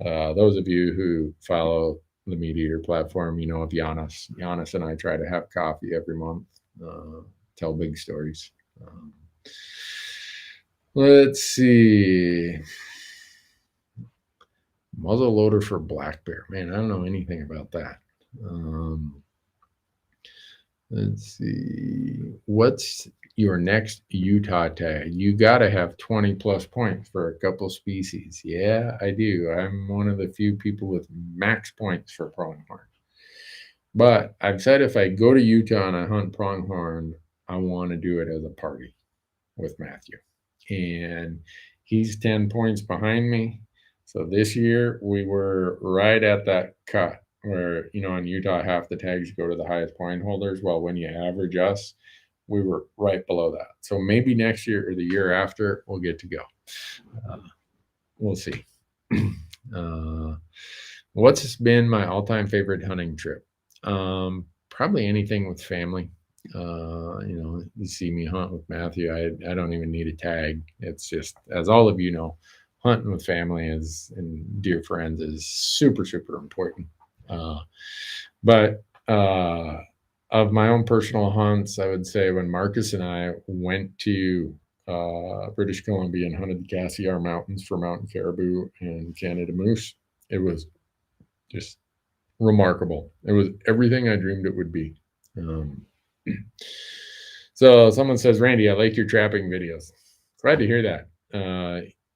Those of you who follow the Meteor platform, you know of Giannis. Giannis and I try to have coffee every month, tell big stories. Let's see. Muzzle loader for black bear. Man, I don't know anything about that. Let's see. What's your next Utah tag? You got to have 20 plus points for a couple species. Yeah, I do. I'm one of the few people with max points for pronghorn. But I've said if I go to Utah and I hunt pronghorn, I want to do it as a party with Matthew. And he's 10 points behind me. So this year we were right at that cut where, you know, in Utah, half the tags go to the highest point holders. Well, when you average us, we were right below that. So maybe next year or the year after, we'll get to go. We'll see. What's been my all-time favorite hunting trip? Probably anything with family. You know, you see me hunt with Matthew, I don't even need a tag. It's just, as all of you know, hunting with family and dear friends is super, super important. But of my own personal hunts, I would say when Marcus and I went to British Columbia and hunted the Cassiar Mountains for mountain caribou and Canada moose, it was just remarkable. It was everything I dreamed it would be. So someone says, Randy, I like your trapping videos. Glad to hear that.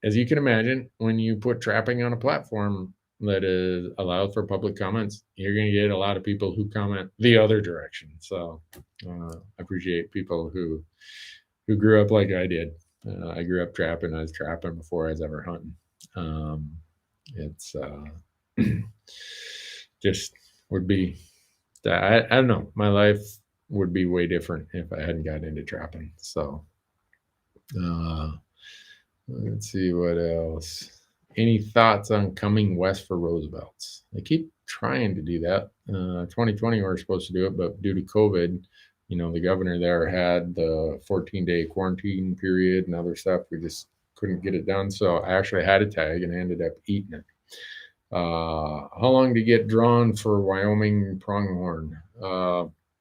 As you can imagine, when you put trapping on a platform that is allowed for public comments, you're going to get a lot of people who comment the other direction. So I appreciate people who grew up like I did. I grew up trapping. I was trapping before I was ever hunting. It's just would be that I don't know. My life would be way different if I hadn't got into trapping. So let's see what else. Any thoughts on coming west for Roosevelts? I keep trying to do that. 2020 we were supposed to do it, but due to COVID, you know, the governor there had the 14-day quarantine period and other stuff. We just couldn't get it done. So I actually had a tag and I ended up eating it. How long to get drawn for Wyoming pronghorn?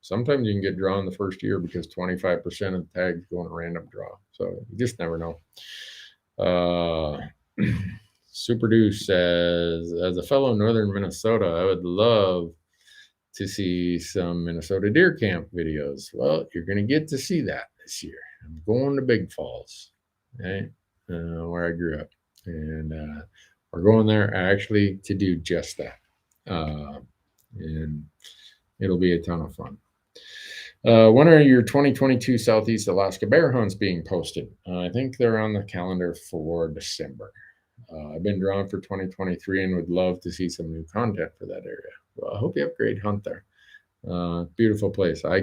Sometimes you can get drawn the first year because 25% of the tags go in a random draw. So you just never know. Super Deuce says, as a fellow northern Minnesota, I would love to see some Minnesota deer camp videos. Well, you're going to get to see that this year. I'm going to Big Falls, right? Where I grew up. And we're going there actually to do just that. And it'll be a ton of fun. When are your 2022 Southeast Alaska bear hunts being posted? I think they're on the calendar for December. I've been drawn for 2023 and would love to see some new content for that area. Well, I hope you have a great hunt there. Beautiful place. I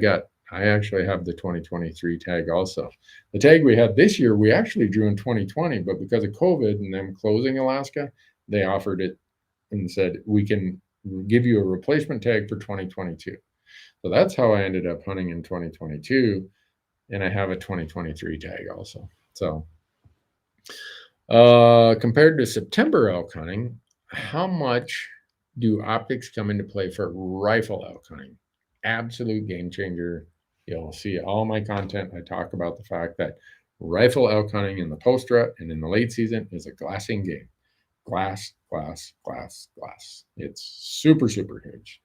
actually have the 2023 tag also. The tag we had this year, we actually drew in 2020, but because of COVID and them closing Alaska, they offered it and said, we can give you a replacement tag for 2022. So that's how I ended up hunting in 2022. And I have a 2023 tag also. So compared to September elk hunting, how much do optics come into play for rifle elk hunting? Absolute game changer. You'll see all my content. I talk about the fact that rifle elk hunting in the post rut and in the late season is a glassing game. Glass, glass, glass, glass. It's super, super huge.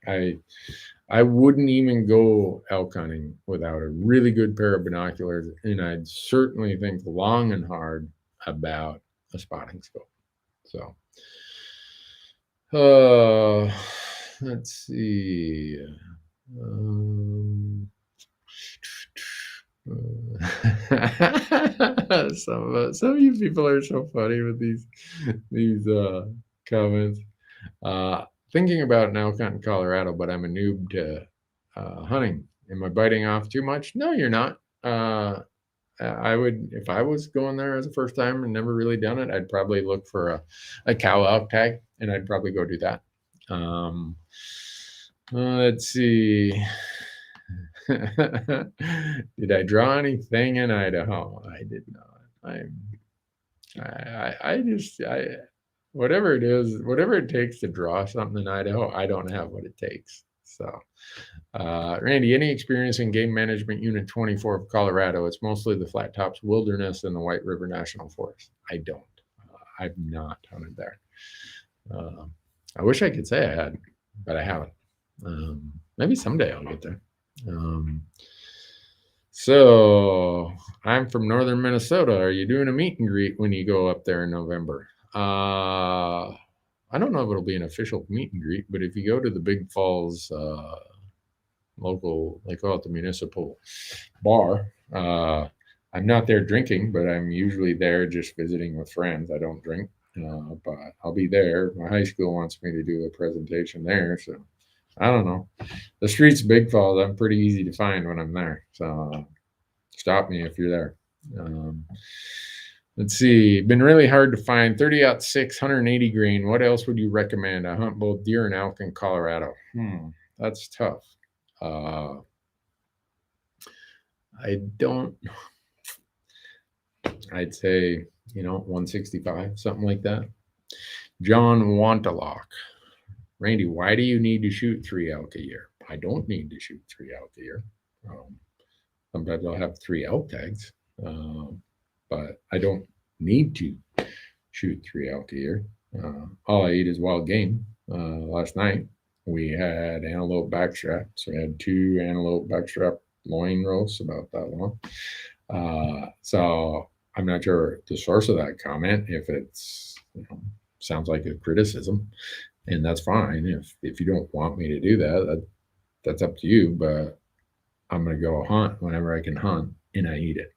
I wouldn't even go elk hunting without a really good pair of binoculars, and I'd certainly think long and hard about a spotting scope. So let's see. Some of you people are so funny with these comments. Thinking about an elk hunt in Colorado, but I'm a noob to hunting. Am I biting off too much? No, you're not. I would, if I was going there as a first time and never really done it, I'd probably look for a cow elk tag, and I'd probably go do that. Let's see. Did I draw anything in Idaho? I did not. Whatever it is, whatever it takes to draw something in Idaho, I don't have what it takes. So, Randy, any experience in Game Management Unit 24 of Colorado? It's mostly the Flat Tops Wilderness and the White River National Forest. I don't. I've not hunted there. I wish I could say I had, but I haven't. Maybe someday I'll get there. So I'm from northern Minnesota. Are you doing a meet and greet when you go up there in November? I don't know if it'll be an official meet and greet, but if you go to the Big Falls local, they call it the municipal bar, I'm not there drinking, but I'm usually there just visiting with friends. I don't drink, but I'll be there. My high school wants me to do a presentation there, so I don't know. The streets of Big Falls, I'm pretty easy to find when I'm there. So stop me if you're there. Let's see. Been really hard to find 30-06, 180 grain. What else would you recommend? I hunt both deer and elk in Colorado. That's tough. I'd say, 165, something like that. John Wantalock. Randy, why do you need to shoot 3 elk a year? I don't need to shoot 3 elk a year. Sometimes I'll have 3 elk tags, but I don't need to shoot 3 elk a year. All I eat is wild game. Last night we had antelope backstrap, so we had 2 antelope backstrap loin roasts about that long. So I'm not sure the source of that comment. If it's sounds like a criticism. And that's fine. If you don't want me to do that, that's up to you. But I'm going to go hunt whenever I can hunt, and I eat it.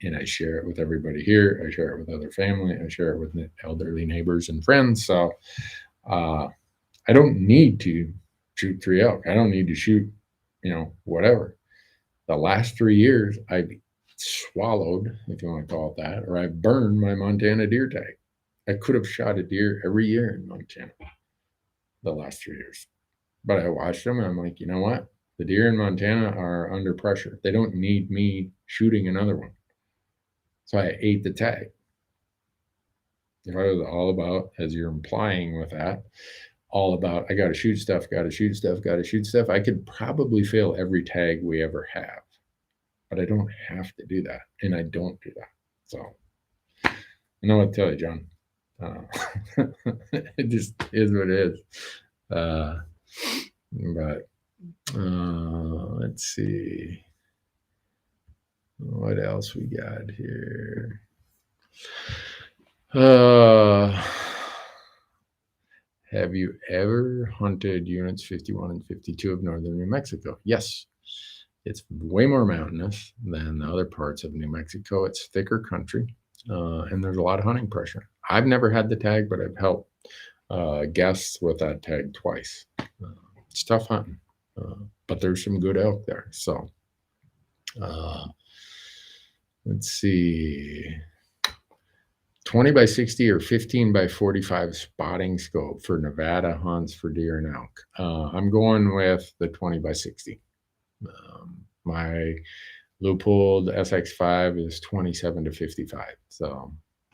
And I share it with everybody here. I share it with other family. I share it with elderly neighbors and friends. So I don't need to shoot 3 elk. I don't need to shoot, whatever. The last 3 years, I've swallowed, if you want to call it that, or I burned my Montana deer tag. I could have shot a deer every year in Montana the last 3 years. But I watched them and I'm like, you know what? The deer in Montana are under pressure. They don't need me shooting another one. So I ate the tag. If I was all about, as you're implying with that, all about, I got to shoot stuff, I could probably fail every tag we ever have. But I don't have to do that. And I don't do that. So I know what to tell you, John. It just is what it is. But let's see what else we got here. Have you ever hunted units 51 and 52 of northern New Mexico? Yes. It's way more mountainous than the other parts of New Mexico. It's thicker country. And there's a lot of hunting pressure. I've never had the tag, but I've helped guests with that tag twice. It's tough hunting, but there's some good elk there. So let's see. 20 by 60 or 15 by 45 spotting scope for Nevada hunts for deer and elk. I'm going with the 20 by 60. My Leupold SX5 is 27 to 55. So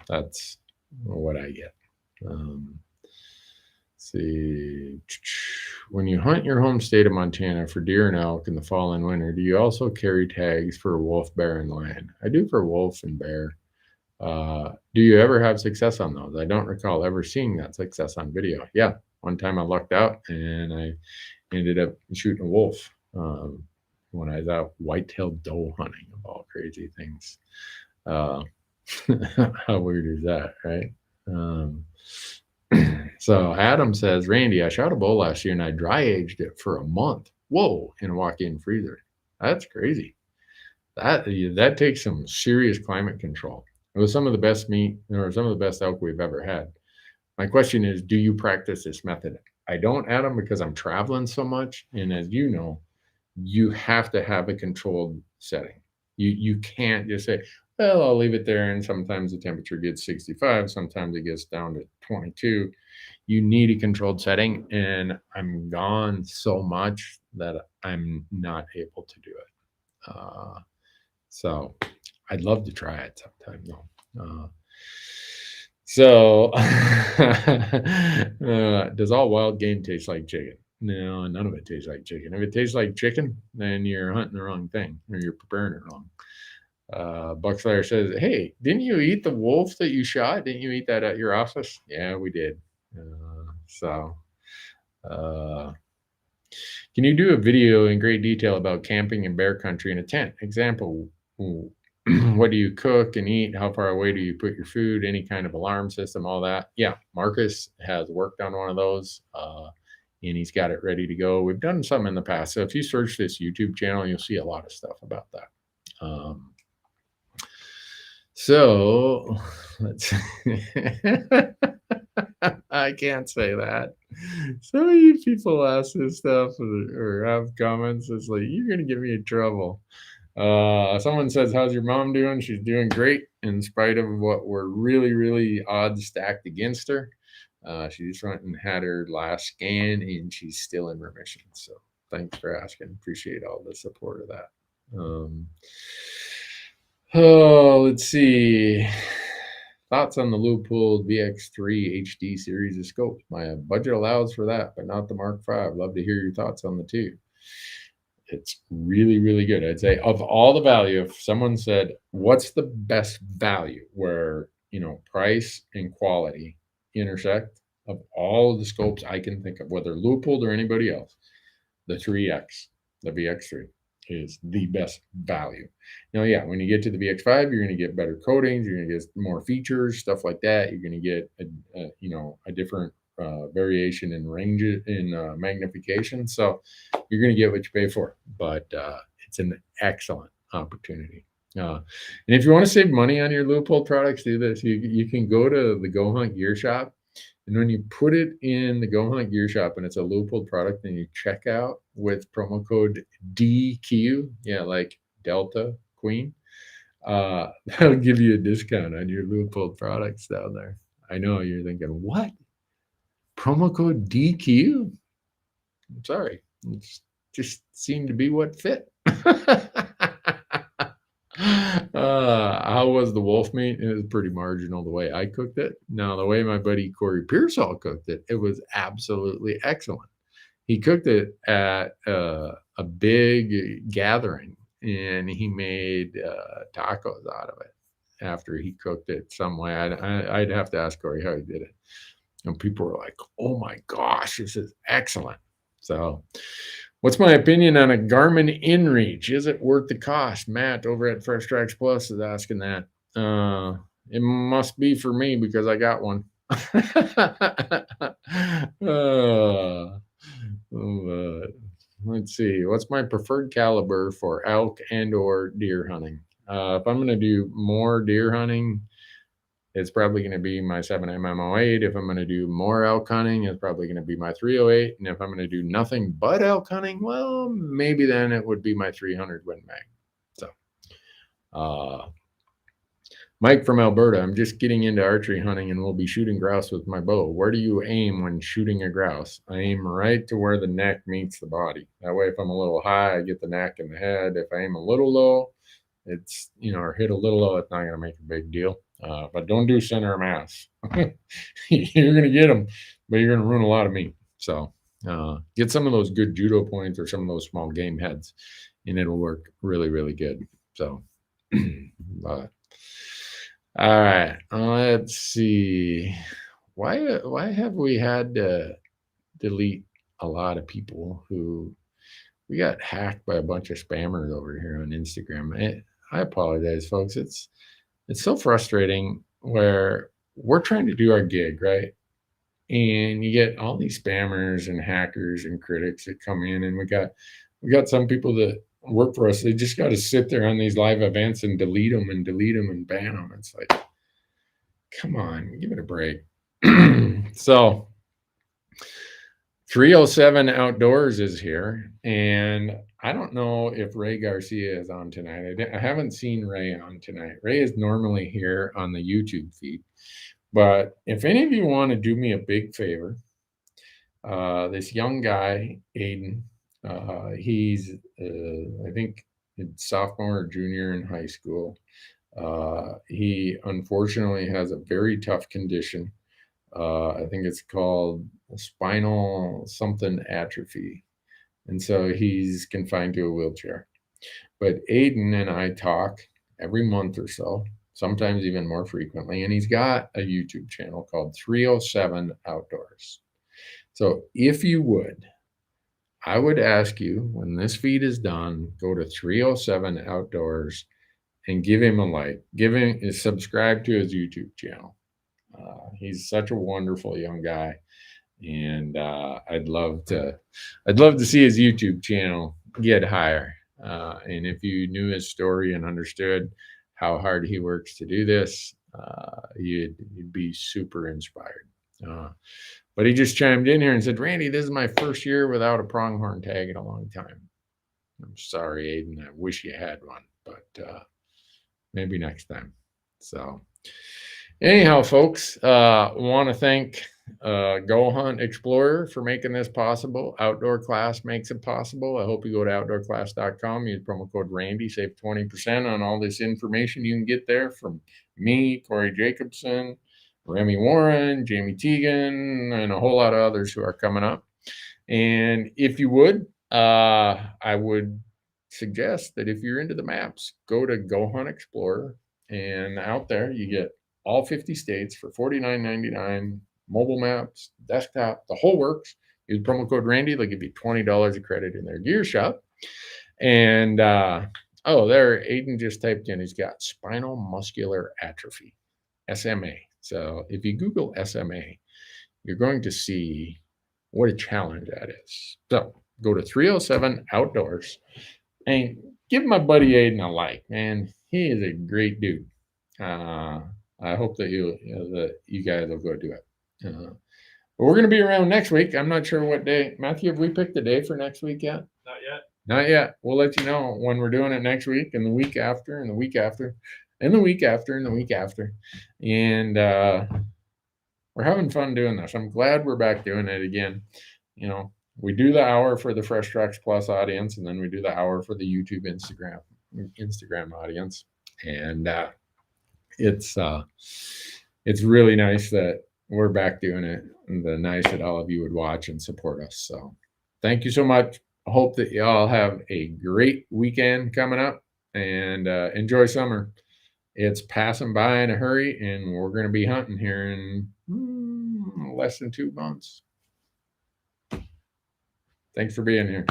that's what I get. See, when you hunt your home state of Montana for deer and elk in the fall and winter, do you also carry tags for wolf, bear, and lion? I do for wolf and bear. Do you ever have success on those? I don't recall ever seeing that success on video. Yeah, one time I lucked out and I ended up shooting a wolf when I was out white-tailed doe hunting, of all crazy things. How weird is that, right? So Adam says, Randy, I shot a bull last year and I dry aged it for a month. Whoa, in a walk-in freezer. That's crazy. That takes some serious climate control. It was some of the best meat or some of the best elk we've ever had. My question is, do you practice this method? I don't, Adam, because I'm traveling so much. And as you know, you have to have a controlled setting. You can't just say, well, I'll leave it there. And sometimes the temperature gets 65. Sometimes it gets down to 22. you need a controlled setting, and I'm gone so much that I'm not able to do it. So I'd love to try it sometime though. So does all wild game taste like chicken? No, none of it tastes like chicken. If it tastes like chicken, then you're hunting the wrong thing, or you're preparing it wrong. Buckslayer says, "Hey, didn't you eat the wolf that you shot? Didn't you eat that at your office?" Yeah, we did. Can you do a video in great detail about camping in bear country in a tent? Example, what do you cook and eat? How far away do you put your food? Any kind of alarm system, all that. Yeah, Marcus has worked on one of those, and he's got it ready to go. We've done some in the past. So if you search this YouTube channel, you'll see a lot of stuff about that. So let's I can't say that. Some of you people ask this stuff or have comments. It's like, you're going to get me in trouble. Someone says, how's your mom doing? She's doing great in spite of what were really, really odds stacked against her. She just went and had her last scan and she's still in remission. So thanks for asking. Appreciate all the support of that. Let's see. Thoughts on the Leupold VX3 HD series of scopes? My budget allows for that, but not the Mark V. Love to hear your thoughts on the two. It's really, really good. I'd say of all the value, if someone said, what's the best value where, price and quality intersect, of all of the scopes I can think of, whether Leupold or anybody else, the 3X, the VX3 is the best value. Now, yeah, when you get to the VX5, you're going to get better coatings, you're going to get more features, stuff like that. You're going to get a different variation in range in magnification. So you're going to get what you pay for, but it's an excellent opportunity. And if you want to save money on your Leupold products, do this. You can go to the Go Hunt Gear Shop, and when you put it in the Go Hunt Gear Shop and it's a Leupold product, and you check out with promo code DQ, like Delta Queen, that'll give you a discount on your Leupold products down there. I know you're thinking, what? Promo code DQ? I'm sorry. It just seemed to be what fit. How was the wolf meat? It was pretty marginal the way I cooked it. Now, the way my buddy Corey Pearsall cooked it, it was absolutely excellent. He cooked it at a big gathering, and he made tacos out of it after he cooked it some way. I'd have to ask Corey how he did it. And people were like, oh my gosh, this is excellent. So what's my opinion on a Garmin Inreach? Is it worth the cost? Matt over at Fresh Tracks Plus is asking that. It must be for me because I got one. Let's see. What's my preferred caliber for elk and or deer hunting? If I'm going to do more deer hunting, it's probably going to be my 7mm08. If I'm going to do more elk hunting, it's probably going to be my 308. And if I'm going to do nothing but elk hunting, well, maybe then it would be my 300 Win Mag. So, Mike from Alberta, I'm just getting into archery hunting and we'll be shooting grouse with my bow. Where do you aim when shooting a grouse? I aim right to where the neck meets the body. That way, if I'm a little high, I get the neck and the head. If I aim a little low, it's, or hit a little low, it's not going to make a big deal. But don't do center of mass. You're going to get them, but you're going to ruin a lot of meat. So get some of those good judo points or some of those small game heads, and it'll work really, really good. So, all right, let's see. Why have we had to delete a lot of people who we got hacked by a bunch of spammers over here on Instagram? I apologize, folks. It's so frustrating where we're trying to do our gig, right? And you get all these spammers and hackers and critics that come in, and we got some people that work for us. They just got to sit there on these live events and delete them and ban them. It's like, come on, give it a break. So 307 Outdoors is here, and I don't know if Ray Garcia is on tonight. I haven't seen Ray on tonight. Ray is normally here on the YouTube feed, But if any of you want to do me a big favor, this young guy, Aiden, he's, I think, a sophomore or junior in high school. He unfortunately has a very tough condition. I think it's called spinal something atrophy. And so he's confined to a wheelchair. But Aiden and I talk every month or so, sometimes even more frequently. And he's got a YouTube channel called 307 Outdoors. So if you would, I would ask you when this feed is done, go to 307 Outdoors and give him a like, subscribe to his YouTube channel. He's such a wonderful young guy, and I'd love to see his YouTube channel get higher. And if you knew his story and understood how hard he works to do this, you'd be super inspired. But he just chimed in here and said, Randy, this is my first year without a pronghorn tag in a long time. I'm sorry, Aiden. I wish you had one, but maybe next time. So anyhow, folks, want to thank Go Hunt Explorer for making this possible. Outdoor Class makes it possible. I hope you go to outdoorclass.com, use promo code Randy, save 20% on all this information you can get there from me, Corey Jacobson, Remy Warren, Jamie Teagan, and a whole lot of others who are coming up. And if you would, I would suggest that if you're into the maps, go to Go Hunt Explorer, and out there you get all 50 states for $49.99, mobile maps, desktop, the whole works. Use promo code Randy. They'll give you $20 of credit in their gear shop. And there, Aiden just typed in, he's got spinal muscular atrophy, SMA. So if you Google SMA, you're going to see what a challenge that is. So go to 307 Outdoors and give my buddy Aiden a like, man. He is a great dude. I hope that you guys will go do it. But we're going to be around next week. I'm not sure what day. Matthew, have we picked a day for next week yet? Not yet. Not yet. We'll let you know when we're doing it next week, and the week after, and the week after, and the week after, and the week after. And we're having fun doing this. I'm glad we're back doing it again. You know, we do the hour for the Fresh Tracks Plus audience, and then we do the hour for the YouTube, Instagram audience. And it's really nice that we're back doing it, and nice that all of you would watch and support us. So thank you so much. I hope that you all have a great weekend coming up, and enjoy summer. It's passing by in a hurry, and we're going to be hunting here in less than 2 months. Thanks for being here.